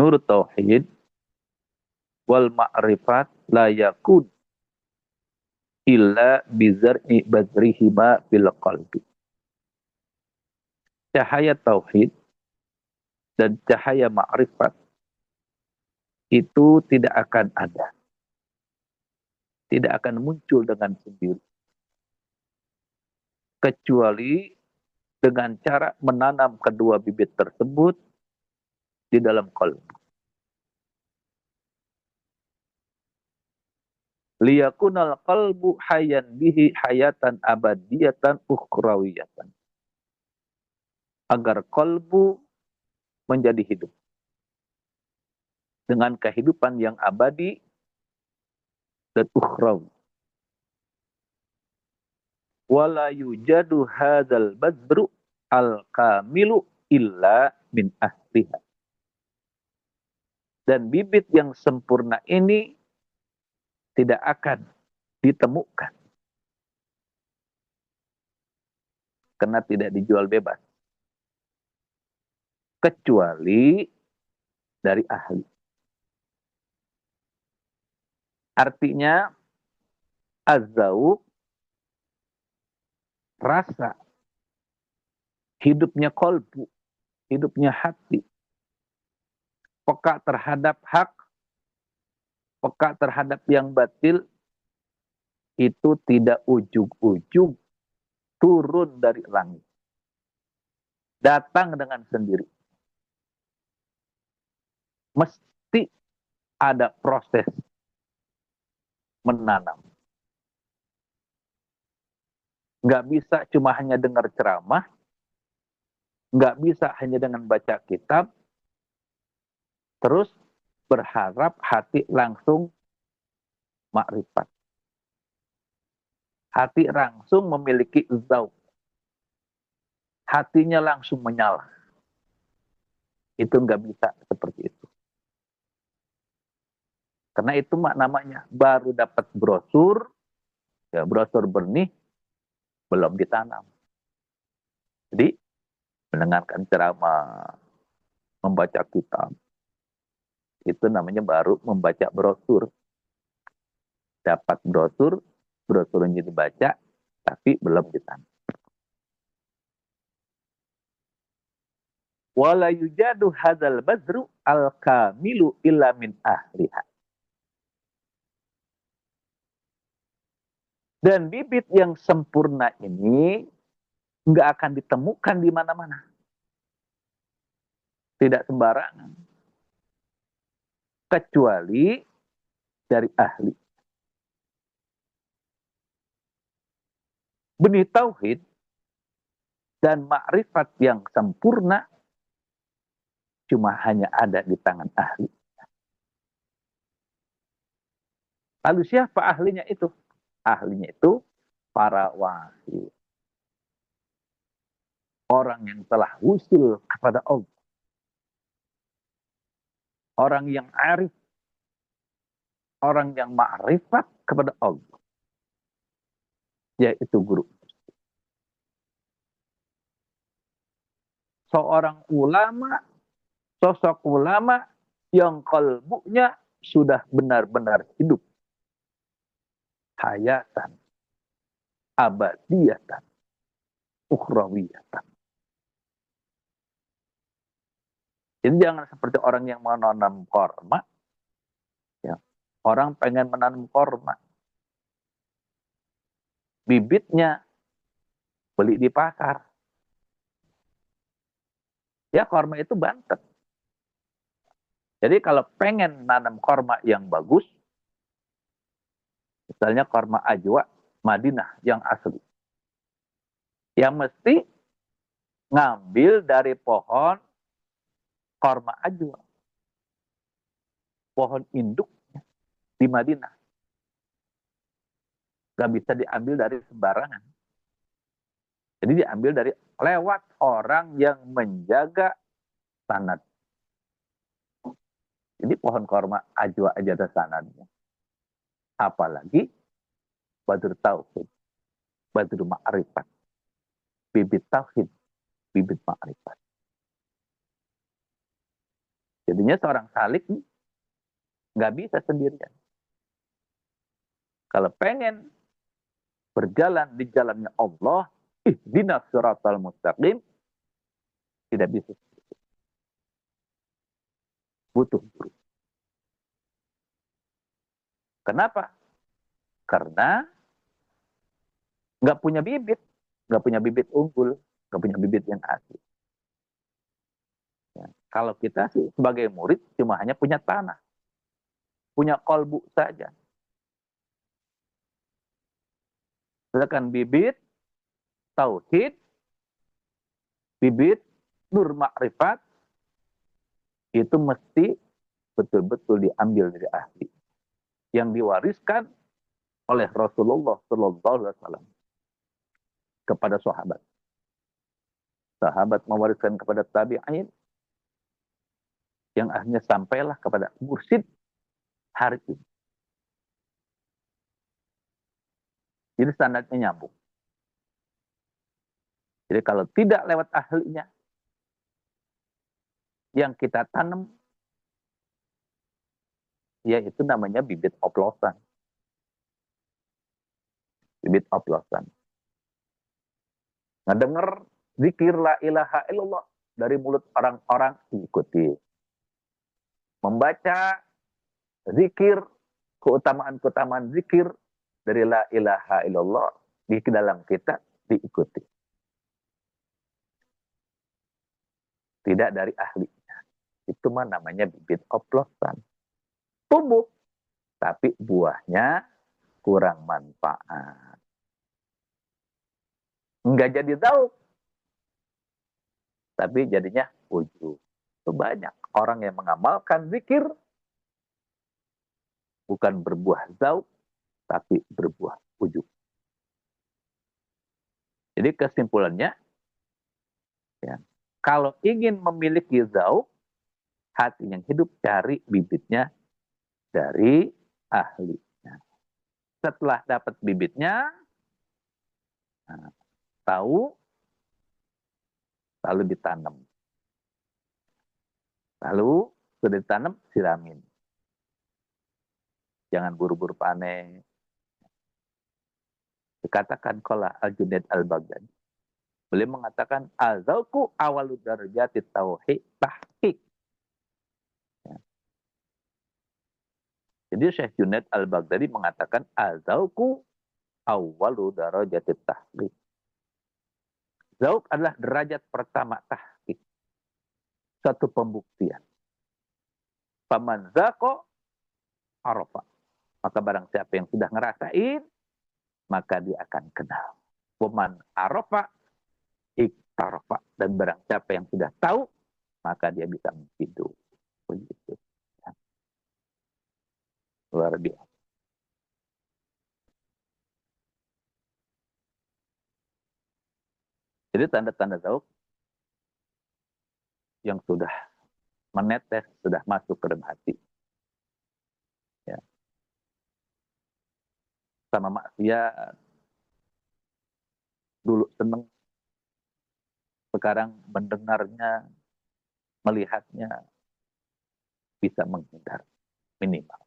nur tauhid wal ma'rifat la yakun illa bizar'i badrihima bil qalbi. Cahaya tauhid dan cahaya ma'rifat itu tidak akan ada, tidak akan muncul dengan sendiri, kecuali dengan cara menanam kedua bibit tersebut di dalam qalbi. Liyakunal qalbu hayyan bihi hayatan abadiyatan ukhrawiyatan. Agar qalbu menjadi hidup dengan kehidupan yang abadi dan ukhrawi. Wala yujadu hadzal badru al-kamilu illa min ahliha. Dan bibit yang sempurna ini tidak akan ditemukan karena tidak dijual bebas, kecuali dari ahli. Artinya az-zauq, rasa, hidupnya qalbu, hidupnya hati, peka terhadap hak, peka terhadap yang batil, itu tidak ujug-ujug turun dari langit. Datang dengan sendiri. Mesti ada proses menanam. Nggak bisa cuma hanya dengar ceramah, nggak bisa hanya dengan baca kitab, terus berharap hati langsung makrifat. Hati langsung memiliki zauq. Hatinya langsung menyala. Itu nggak bisa seperti itu. Karena itu namanya baru dapat brosur, ya brosur benih, belum ditanam. Jadi mendengarkan ceramah, membaca kitab, itu namanya baru membaca brosur. Dapat brosur, brosurnya dibaca, tapi belum ditanam. Wala yujadu hadzal badru al-kamilu illa min ahliha. Dan bibit yang sempurna ini nggak akan ditemukan di mana-mana. Tidak sembarangan. Kecuali dari ahli. Benih tauhid dan makrifat yang sempurna cuma hanya ada di tangan ahli. Lalu siapa ahlinya itu? Ahlinya itu para wali. Orang yang telah wusul kepada Allah. Orang yang arif. Orang yang makrifat kepada Allah. Yaitu guru. Seorang ulama, sosok ulama yang kalbunya sudah benar-benar hidup. Hayatan, abadiyatan, ukhrawiyatan. Jadi jangan seperti orang yang menanam korma. Ya. Orang pengen menanam korma. Bibitnya beli di pasar. Ya korma itu bantet. Jadi kalau pengen nanam korma yang bagus, misalnya korma ajwa Madinah yang asli, ya mesti ngambil dari pohon korma ajwa, pohon induk di Madinah. Gak bisa diambil dari sembarangan. Jadi diambil dari lewat orang yang menjaga sanad. Jadi pohon korma ajwa aja ada sanadnya. Apalagi badr tauhid, badr ma'rifat, bibit tauhid, bibit ma'rifat. Jadinya seorang salik nggak bisa sendirian. Kalau pengen berjalan di jalannya Allah, ihdinas siratal mustaqim, tidak bisa. Butuh guru. Kenapa? Karena nggak punya bibit unggul, nggak punya bibit yang asli. Ya. Kalau kita sih sebagai murid cuma hanya punya tanah, punya kolbu saja. Sedangkan bibit tauhid, bibit nur makrifat itu mesti betul-betul diambil dari ahli yang diwariskan oleh Rasulullah Sallallahu Alaihi Wasallam kepada sahabat. Sahabat mewariskan kepada tabi'in yang akhirnya sampailah kepada mursyid hari ini. Jadi standarnya nyambung. Jadi kalau tidak lewat ahlinya, yang kita tanam, ya itu namanya bibit oplosan. Bibit oplosan. Ngedenger zikir la ilaha illallah dari mulut orang-orang, diikuti. Membaca zikir, keutamaan-keutamaan zikir dari la ilaha illallah di dalam kita, diikuti. Tidak dari ahlinya. Itu mah namanya bibit oplosan. Tumbuh, tapi buahnya kurang manfaat. Enggak jadi zauk, tapi jadinya ujub. Itu banyak orang yang mengamalkan zikir, bukan berbuah zauk, tapi berbuah ujub. Jadi kesimpulannya, ya, kalau ingin memiliki zauk, hati yang hidup, cari bibitnya dari ahlinya. Setelah dapat bibitnya, nah, tahu, lalu ditanam. Lalu sudah ditanam, siramin. Jangan buru-buru panen. Dikatakan qala Al-Junaid Al-Baghdadi. Beliau mengatakan azauku awalu darajati tauhid tahqiq. Ya. Jadi Syekh Junaid Al-Baghdadi mengatakan azauku awalu darajati tahqiq. Zauk adalah derajat pertama tahqiq. Satu pembuktian. Faman zaqo arafa. Maka barang siapa yang sudah ngerasain, maka dia akan kenal. Waman arafa iktarafa. Dan barang siapa yang sudah tahu, maka dia bisa menghidup. Begitu. Ya. Luar biasa. Jadi tanda-tanda zauk yang sudah menetes, sudah masuk ke dalam hati. Ya. Sama maksiat, dulu seneng, sekarang mendengarnya, melihatnya, bisa menghindar minimal.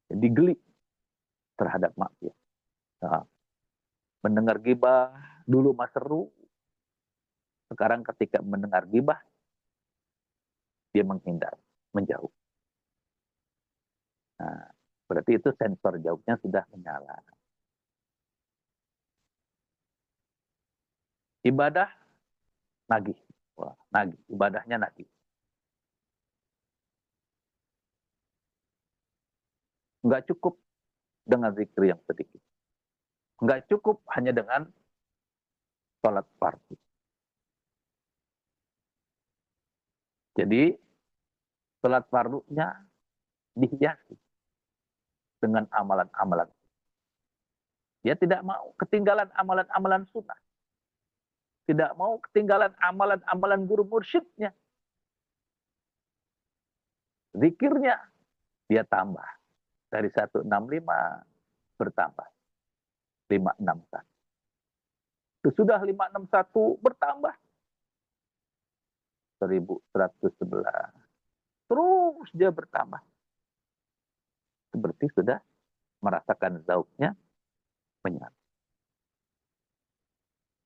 Jadi geli terhadap maksiat. Nah, mendengar gibah, dulu mah seru, sekarang ketika mendengar gibah, dia menghindar, menjauh. Nah, berarti itu sensor jauhnya sudah menyala. Ibadah, nagih. Wah, nagih. Ibadahnya nagih. Nggak cukup dengan zikir yang sedikit. Nggak cukup hanya dengan sholat fardu. Jadi, sholat fardunya dihiasi dengan amalan-amalan. Dia tidak mau ketinggalan amalan-amalan sunnah. Tidak mau ketinggalan amalan-amalan guru mursyidnya. Zikirnya dia tambah. Dari 165 bertambah. 561. Sudah 561 bertambah. 1111. Terus dia bertambah. Seperti sudah merasakan zauknya menyatu.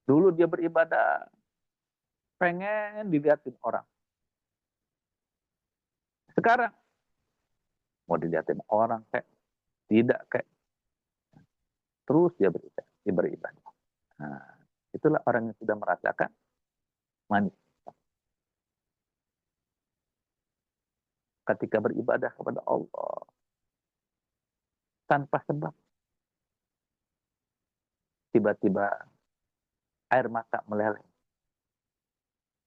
Dulu dia beribadah, pengen dilihatin orang. Sekarang, mau dilihatin orang kayak, tidak kayak. Terus dia beribadah. Nah, itulah orang yang sudah merasakan manis. Ketika beribadah kepada Allah, tanpa sebab, tiba-tiba air mata meleleh,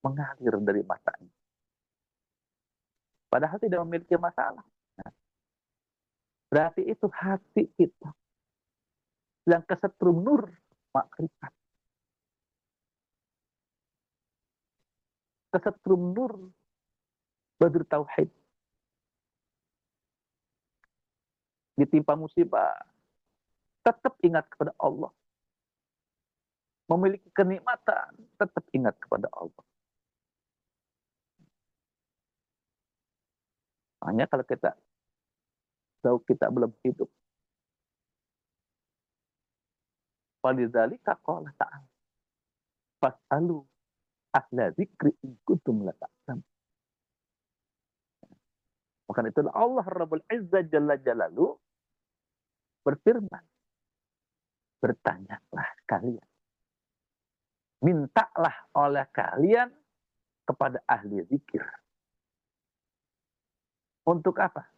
mengalir dari matanya. Padahal tidak memiliki masalah. Nah, berarti itu hati kita yang kesetrum nur makrifat. Kesetrum nur badr tauhid. Ditimpa musibah, tetap ingat kepada Allah. Memiliki kenikmatan, tetap ingat kepada Allah. Hanya kalau kita tahu kita belum hidup. Walidzalika qala ta'ala. Fas'alu ahla dzikri in kuntum la ta'lamun. Maka itulah Allah Rabbul Izzah Jalla Jalaluhu berfirman, bertanyalah kalian. Mintalah oleh kalian kepada ahli zikir. Untuk apa?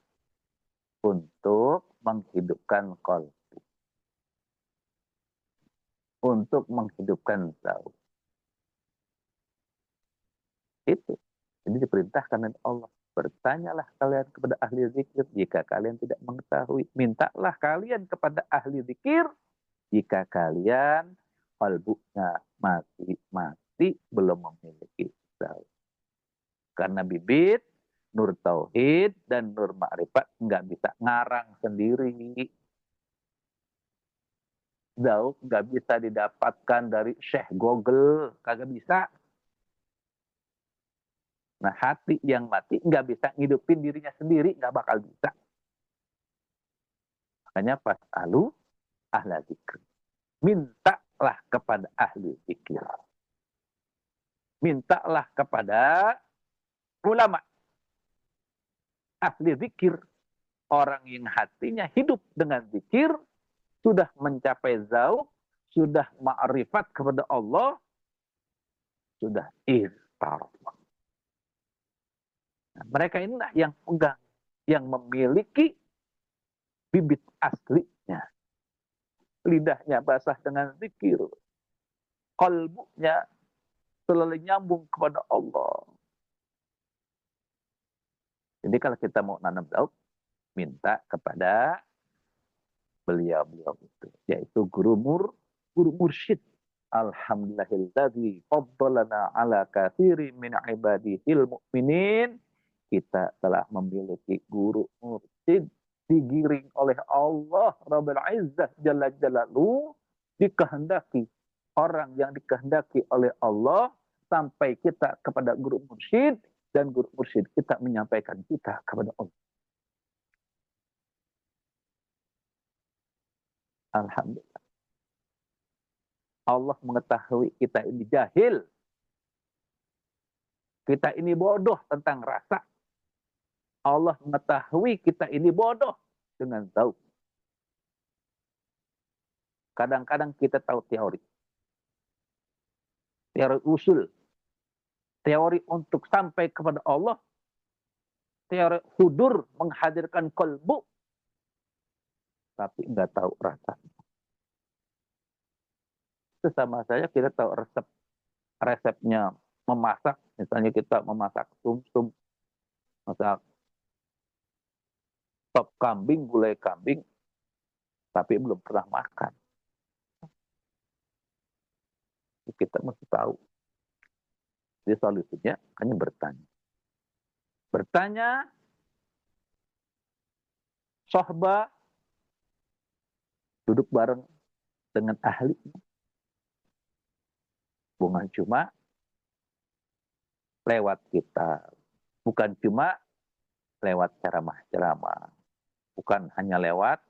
Untuk menghidupkan qalbu. Untuk menghidupkan zauk. Itu. Jadi diperintahkan oleh Allah. Bertanyalah kalian kepada ahli zikir jika kalian tidak mengetahui. Mintalah kalian kepada ahli zikir jika kalian qalbunya masih belum memiliki zauk. Karena bibit nur tauhid dan nur ma'rifat nggak bisa ngarang sendiri. Zauk nggak bisa didapatkan dari Syekh Google, kagak bisa. Nah, hati yang mati nggak bisa ngidupin dirinya sendiri, nggak bakal bisa. Makanya pas ahla zikir. Mintalah kepada ahli zikir. Mintalah kepada ulama. Ahli zikir. Orang yang hatinya hidup dengan zikir, sudah mencapai zauk, sudah ma'rifat kepada Allah, sudah irtarah. Nah, mereka inilah yang pegang, yang memiliki bibit aslinya. Lidahnya basah dengan zikir. Kalbunya selalu nyambung kepada Allah. Jadi kalau kita mau nanam zauk, minta kepada beliau-beliau itu. Yaitu guru mursyid. Alhamdulillahilladzi faddalana ala katsiri min ibadihil mu'minin. Kita telah memiliki guru mursyid digiring oleh Allah Rabbul Izzah Jalla Jalaluhu, dikehendaki orang yang dikehendaki oleh Allah sampai kita kepada guru mursyid dan guru mursyid kita menyampaikan kita kepada Allah. Alhamdulillah. Allah mengetahui kita ini jahil. Kita ini bodoh tentang rasa. Allah mengetahui kita ini bodoh dengan tahu. Kadang-kadang kita tahu teori. Teori usul. Teori untuk sampai kepada Allah. Teori hudur menghadirkan kolbu. Tapi nggak tahu rasa. Sesama saja kita tahu resepnya memasak. Misalnya kita memasak sum-sum. Masak sop kambing, gulai kambing. Tapi belum pernah makan. Kita mesti tahu. Jadi solusinya hanya bertanya. Bertanya, sohbah, duduk bareng dengan ahli. Bukan cuma lewat kita. Bukan cuma lewat ceramah-ceramah. Bukan hanya lewat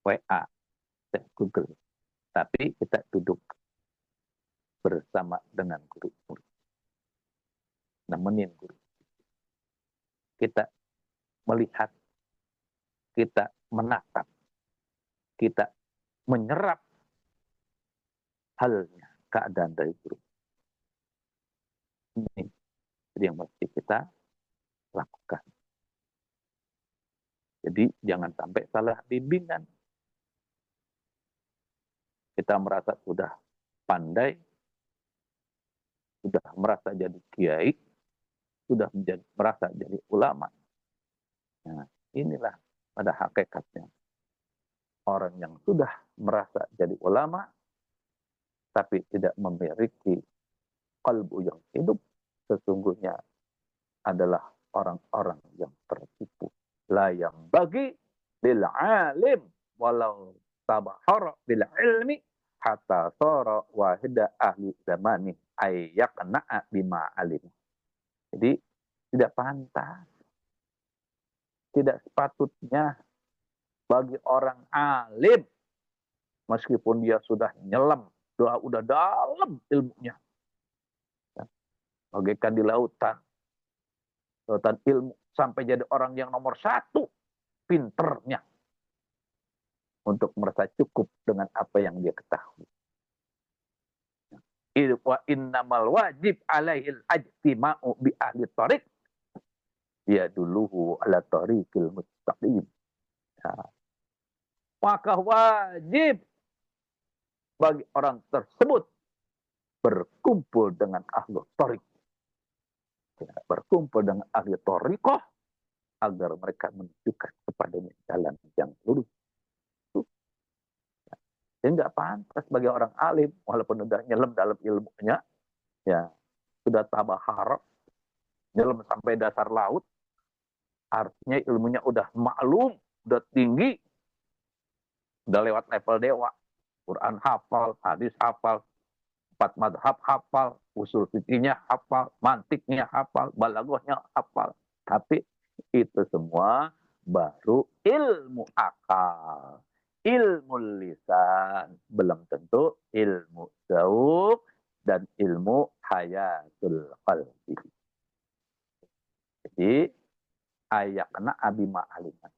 WA, Google. Tapi kita duduk bersama dengan guru-guru. Nemenin guru. Kita melihat, kita menatap, kita menyerap halnya, keadaan dari guru. Ini yang mesti kita lakukan. Jadi jangan sampai salah bimbingan. Kita merasa sudah pandai, sudah merasa jadi kiai, sudah merasa jadi ulama. Nah, inilah pada hakikatnya. Orang yang sudah merasa jadi ulama, tapi tidak memiliki kalbu yang hidup, sesungguhnya adalah orang-orang yang tertipu. La yang bagi lil alim walau tabahara bil ilmi hatta sara wahida ahli zamani ayyaqna'a bima alim. Jadi tidak pantas, tidak sepatutnya bagi orang alim meskipun dia sudah nyelam, udah dalam ilmunya, bagaikan di lautan ilmu, sampai jadi orang yang nomor 1 pinternya untuk merasa cukup dengan apa yang dia ketahui. Wa innamal wajib alaihil ajtima'u bi ahli tariq ya duluhu ala tariqil mustaqim. Ya. Maka wajib bagi orang tersebut berkumpul dengan ahli tariq. Ya, berkumpul dengan ahli tariqah agar mereka menunjukkan kepadanya jalan yang lurus. Jadi nggak pantas bagi orang alim, walaupun udah nyelam dalam ilmunya, ya sudah tabahar, nyelam sampai dasar laut, artinya ilmunya udah maklum, udah tinggi, udah lewat level dewa, Quran hafal, hadis hafal, 4 madhab hafal, usul fikihnya hafal, mantiknya hafal, balaghahnya hafal. Tapi itu semua baru ilmu akal. Ilmu lisan, belum tentu ilmu zauq dan ilmu hayatul qalbi. Jadi ayakna abima aliman.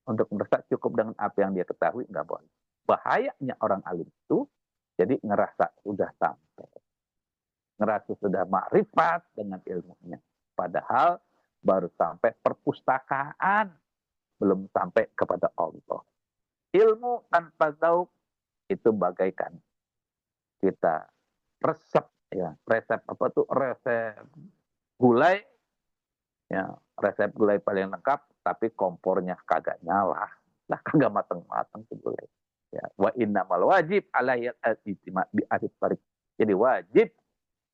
Untuk merasa cukup dengan apa yang dia ketahui, nggak boleh. Bahayanya orang alim itu, jadi ngerasa sudah sampai. Ngerasa sudah makrifat dengan ilmunya. Padahal baru sampai perpustakaan, belum sampai kepada Allah. Ilmu tanpa zauq itu bagaikan kita resep, ya resep apa tuh, resep gulai, ya resep gulai paling lengkap tapi kompornya kagak nyala, lah kagak mateng-mateng tuh gulai. Ya, wa innamal wajib alayhi al-ijtima' bi ahli tariq. Jadi wajib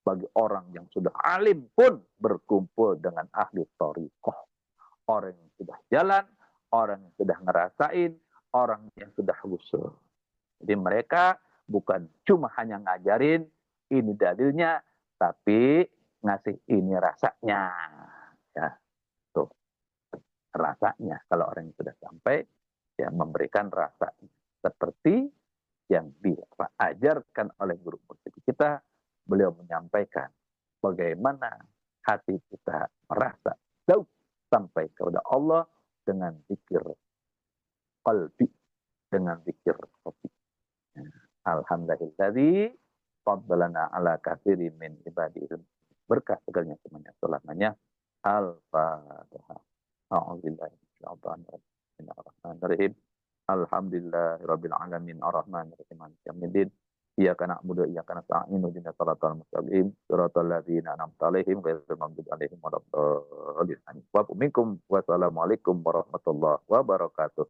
bagi orang yang sudah alim pun berkumpul dengan ahli thariqah. Orang yang sudah jalan, orang yang sudah ngerasain, orang yang sudah usul. Jadi mereka bukan cuma hanya ngajarin ini dalilnya, tapi ngasih ini rasanya. Ya, tuh rasanya. Kalau orang yang sudah sampai, ya memberikan rasanya. Seperti yang diajarkan oleh guru mursyid kita, beliau menyampaikan bagaimana hati kita merasa jauh sampai kepada Allah dengan zikir qalbi, dengan zikir hati. Alhamdulillah fadlana ala katsiri min ibadihi. Berkah segalanya semuanya selamanya. Al-Fatihah. A'udzubillahi minasyaitonir Alhamdulillahirabbil alamin arrahmanir rahim maliki yaumiddin. Iyyaka na'budu wa iyyaka nasta'in ihdinas siratal mustaqim siratal ladzina an'amta 'alaihim ghairil maghdubi 'alaihim waladdallin. Wa minkum wassalamualaikum warahmatullahi wabarakatuh.